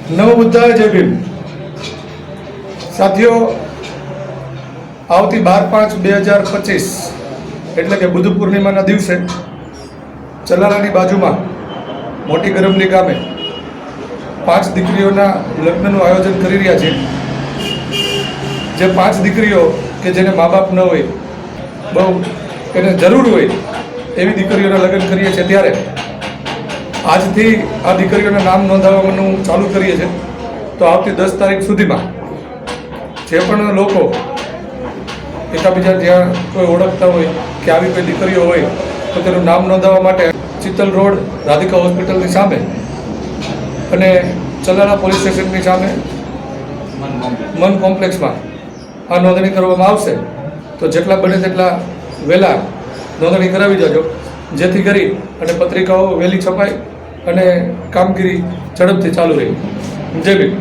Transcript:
નવ બુદ્ધાય જય ભીમ સાથીઓ, આવતી 12/5/2025 એટલે કે બુદ્ધ પૂર્ણિમાના દિવસે ચલાલાની બાજુમાં મોટી ગરમલી ગામે 5 દીકરીઓના લગ્નનું આયોજન કરી રહ્યા છે. જે 5 દીકરીઓ કે જેને મા બાપ ન હોય, બહુ એને જરૂર હોય એવી દીકરીઓના લગ્ન કરીએ છીએ. ત્યારે આજથી આ દીકરીઓના નામ નોંધાવવાનું ચાલુ કરીએ છીએ. તો આવતી 10 તારીખ સુધીમાં જે પણ લોકો એકાબીજા જ્યાં કોઈ ઓળખતા હોય કે આવી કોઈ દીકરીઓ હોય તો તેનું નામ નોંધાવવા માટે ચિત્તલ રોડ રાધિકા હોસ્પિટલની સામે અને ચલાલા પોલીસ સ્ટેશનની સામે મન કોમ્પ્લેક્સમાં આ નોંધણી કરવામાં આવશે. તો જેટલા બને તેટલા વહેલા નોંધણી કરાવી જજો, જેથી કરી અને પત્રિકાઓ વહેલી છપાય અને કામગીરી ઝડપથી ચાલુ રહે. જય ભીમ.